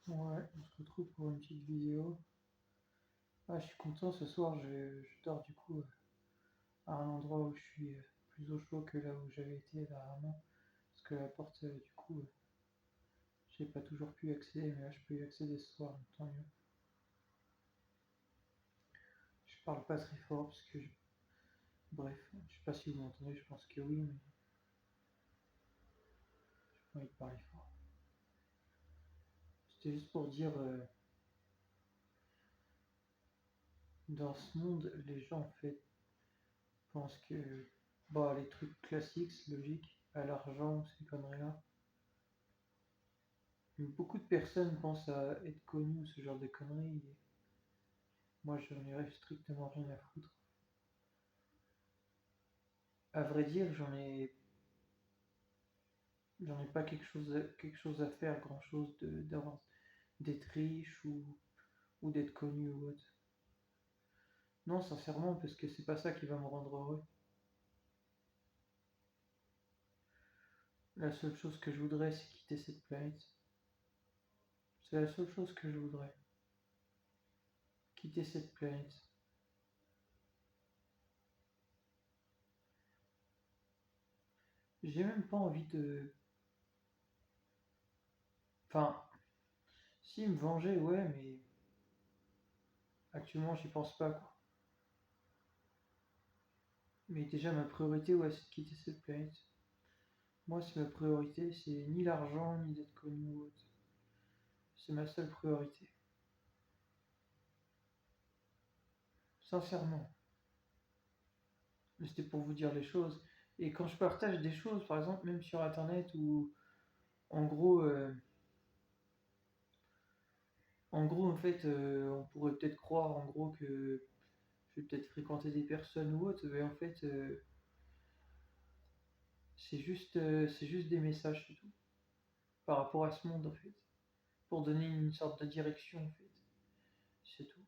Ouais, on se retrouve pour une petite vidéo. Ah, je suis content ce soir, je dors du coup à un endroit où je suis plus au chaud que là où j'avais été dernièrement. Parce que la porte, du coup, j'ai pas toujours pu accéder, mais là je peux y accéder ce soir, donc tant mieux. Je parle pas très fort parce que, bref, je sais pas si vous m'entendez, je pense que oui, mais j'ai pas envie de parler fort. C'était juste pour dire, dans ce monde, les gens en fait pensent que, bah, les trucs classiques, c'est logique, à l'argent, ces conneries-là. Beaucoup de personnes pensent à être connues ou ce genre de conneries. Et moi, j'en ai strictement rien à foutre. À vrai dire, j'en ai pas quelque chose à faire, grand chose d'avoir, d'être riche ou d'être connu ou autre. Non, sincèrement, parce que c'est pas ça qui va me rendre heureux. La seule chose que je voudrais, c'est quitter cette planète. C'est la seule chose que je voudrais. Quitter cette planète. J'ai même pas envie de. Enfin, si me venger, ouais, mais actuellement, j'y pense pas, quoi. Mais déjà, ma priorité, ouais, c'est de quitter cette planète. Moi, c'est ma priorité, c'est ni l'argent, ni d'être connu ou autre. C'est ma seule priorité. Sincèrement. C'était pour vous dire les choses. Et quand je partage des choses, par exemple, même sur Internet, où en gros, en fait, on pourrait peut-être croire, en gros, que je vais peut-être fréquenter des personnes ou autre, mais en fait, c'est juste des messages, c'est tout. Par rapport à ce monde, en fait. Pour donner une sorte de direction, en fait. C'est tout.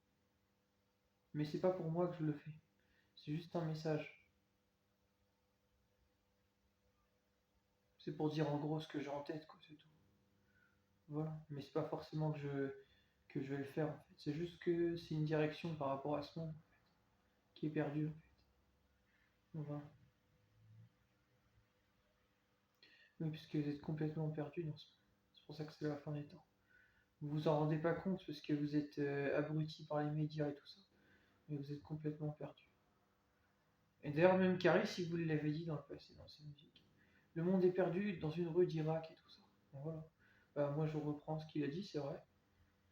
Mais c'est pas pour moi que je le fais. C'est juste un message. C'est pour dire en gros ce que j'ai en tête, quoi, c'est tout. Voilà. Mais c'est pas forcément que je vais le faire, en fait. C'est juste que c'est une direction par rapport à ce monde qui est perdu, en fait. Voilà. Oui, puisque vous êtes complètement perdu dans ce monde. C'est pour ça que c'est la fin des temps. Vous vous en rendez pas compte parce que vous êtes abruti par les médias et tout ça. Mais vous êtes complètement perdu. Et d'ailleurs, même Caris, si vous l'avez dit dans le passé, dans ses musiques. Le monde est perdu dans une rue d'Irak et tout ça. Donc voilà. Bah, moi, je reprends ce qu'il a dit, c'est vrai.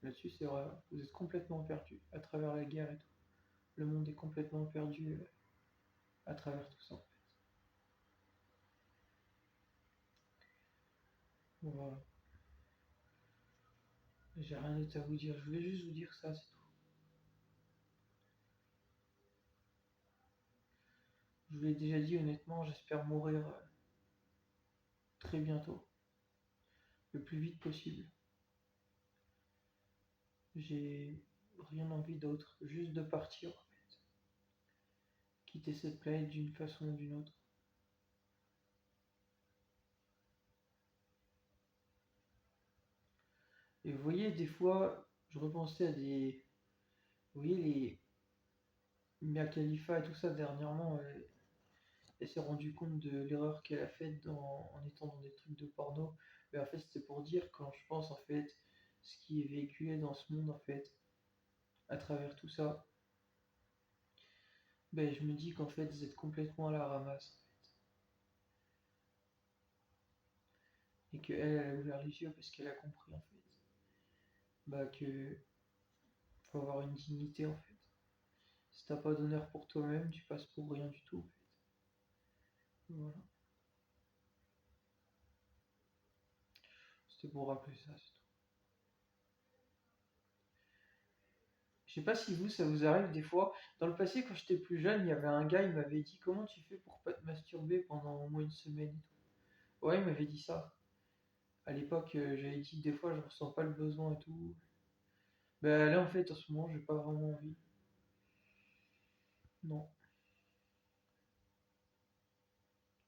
Là-dessus, c'est vrai. Vous êtes complètement perdu à travers la guerre et tout. Le monde est complètement perdu à travers tout ça. Voilà. J'ai rien d'autre à vous dire. Je voulais juste vous dire ça, c'est tout. Je vous l'ai déjà dit honnêtement, j'espère mourir très bientôt, le plus vite possible. J'ai rien envie d'autre, juste de partir, quitter cette planète d'une façon ou d'une autre. Et vous voyez, des fois, je repensais à des. Vous voyez, les Mia Khalifa et tout ça, dernièrement, elle s'est rendue compte de l'erreur qu'elle a faite en étant dans des trucs de porno. Mais en fait, c'était pour dire, quand je pense, en fait, ce qui est véhiculé dans ce monde, en fait, à travers tout ça, ben, je me dis qu'en fait, vous êtes complètement à la ramasse. Et qu'elle, elle a ouvert les yeux parce qu'elle a compris, en fait, bah, que faut avoir une dignité, en fait. Si t'as pas d'honneur pour toi-même, tu passes pour rien du tout, en fait. Voilà. C'était pour rappeler ça, c'est tout. Je sais pas si vous, ça vous arrive des fois. Dans le passé, quand j'étais plus jeune, il y avait un gars, il m'avait dit comment tu fais pour pas te masturber pendant au moins une semaine et tout. Ouais, il m'avait dit ça. À l'époque, j'avais dit des fois, je ressens pas le besoin et tout. Ben là, en fait, en ce moment, j'ai pas vraiment envie. Non.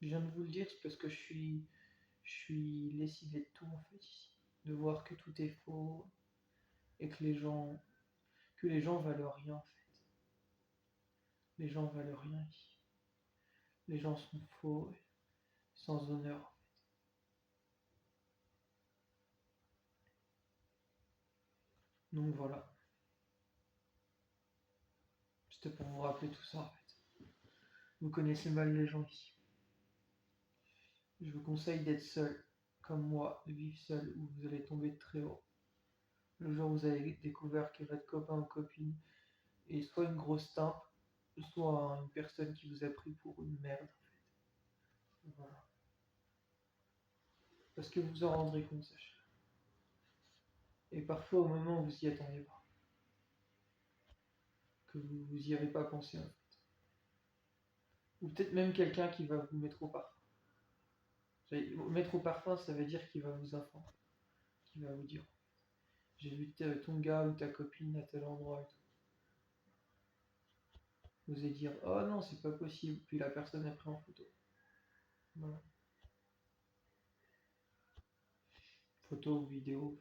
Je viens de vous le dire, c'est parce que je suis lessivé de tout, en fait, ici. De voir que tout est faux. et que les gens valent rien en fait. Les gens valent rien ici. Les gens sont faux, sans honneur. Donc voilà, c'était pour vous rappeler tout ça en fait. Vous connaissez mal les gens ici. Je vous conseille d'être seul, comme moi, de vivre seul, où vous allez tomber de très haut. Le jour où vous avez découvert que votre copain ou copine est soit une grosse timpe, soit une personne qui vous a pris pour une merde. Voilà. Parce que vous en rendrez compte, sachez. Et parfois, au moment où vous y attendez pas, que vous y avez pas pensé en fait. Ou peut-être même quelqu'un qui va vous mettre au parfum. Mettre au parfum, ça veut dire qu'il va vous informer, qu'il va vous dire j'ai vu ton gars ou ta copine à tel endroit et tout. Vous allez dire oh non, c'est pas possible, puis la personne a pris en photo. Voilà. Photo ou vidéo,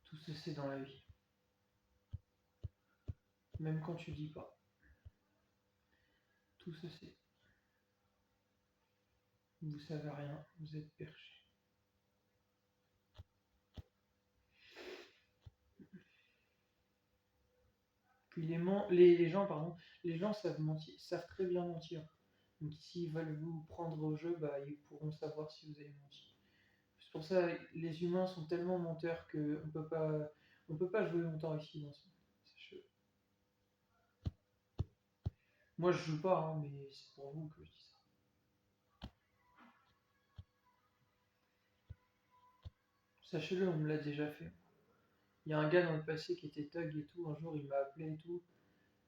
tout se sait dans la vie. Même quand tu dis pas, tout se sait. Vous savez rien, vous êtes perché. Puis les gens, pardon, les gens savent mentir, savent très bien mentir. Donc s'ils veulent vous prendre au jeu, bah, ils pourront savoir si vous avez menti. C'est pour ça les humains sont tellement menteurs que on peut pas jouer longtemps ici dans ce monde. Moi je joue pas, hein, mais c'est pour vous que je dis ça. Sachez-le, on me l'a déjà fait. Il y a un gars dans le passé qui était thug et tout. Un jour, il m'a appelé et tout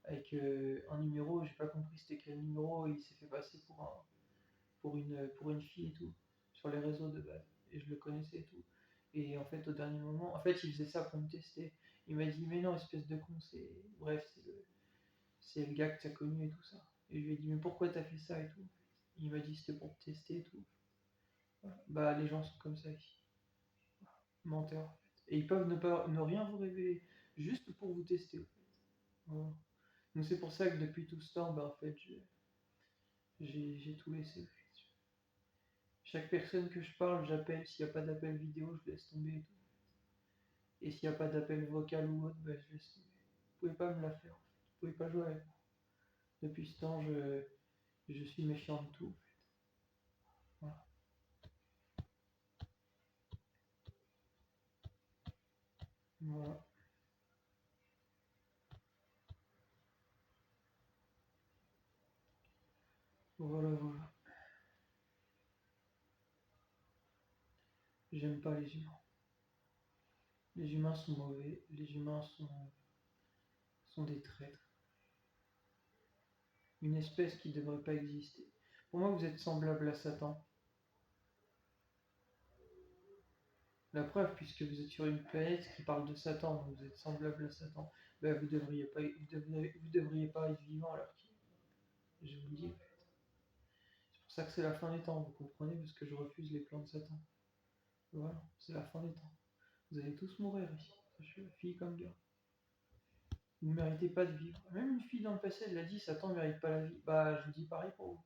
avec un numéro. J'ai pas compris c'était quel numéro. Il s'est fait passer pour une fille et tout sur les réseaux de base. Et je le connaissais et tout. Et en fait, au dernier moment, en fait, il faisait ça pour me tester. Il m'a dit mais non, espèce de con, bref, c'est le gars que t'as connu et tout ça. Et je lui ai dit mais pourquoi t'as fait ça et tout. Il m'a dit c'était pour te tester et tout. Voilà. Bah les gens sont comme ça ici, menteurs. En fait. Et ils peuvent ne rien vous révéler, juste pour vous tester. En fait. Voilà. Donc c'est pour ça que depuis tout ce temps, bah, en fait, j'ai tout laissé. En fait. Chaque personne que je parle, j'appelle. S'il n'y a pas d'appel vidéo, je laisse tomber et tout. Et s'il n'y a pas d'appel vocal ou autre, bah, je laisse tomber. Vous pouvez pas me la faire. En fait. Vous pouvez pas jouer avec moi. Depuis ce temps, je suis méfiant de tout. En fait. Voilà. Voilà. Voilà, voilà. J'aime pas les humains. Les humains sont mauvais. Les humains sont des traîtres. Une espèce qui ne devrait pas exister. Pour moi, vous êtes semblable à Satan. La preuve, puisque vous êtes sur une planète qui parle de Satan, donc vous êtes semblable à Satan, ben vous devriez pas être vivant alors que je vous le dis. C'est pour ça que c'est la fin des temps, vous comprenez, parce que je refuse les plans de Satan. Voilà, c'est la fin des temps. Vous allez tous mourir ici, fille comme gars. Vous ne méritez pas de vivre. Même une fille dans le passé, elle l'a dit, Satan ne mérite pas la vie. Bah, je vous dis pareil pour vous.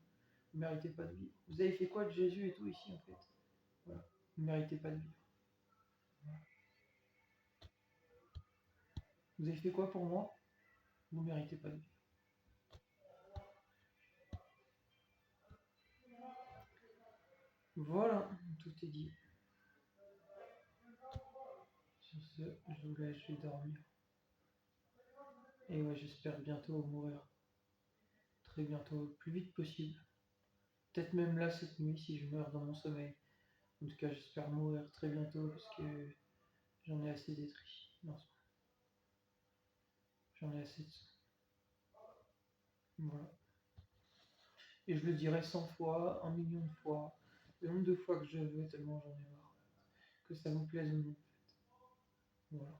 Vous ne méritez pas de vivre. Vous avez fait quoi de Jésus et tout ici en fait. Voilà. Vous ne méritez pas de vivre. Voilà. Vous avez fait quoi pour moi? Vous ne méritez pas de vivre. Voilà, tout est dit. Sur ce, je vous laisse, je vais dormir. Et ouais, j'espère bientôt mourir. Très bientôt, le plus vite possible. Peut-être même là cette nuit si je meurs dans mon sommeil. En tout cas, j'espère mourir très bientôt parce que j'en ai assez d'être ici. Non, j'en ai assez de ça. Voilà. Et je le dirai 100 fois, 1 million de fois, le nombre de fois que je veux, tellement j'en ai marre. Que ça vous plaise ou non. Voilà.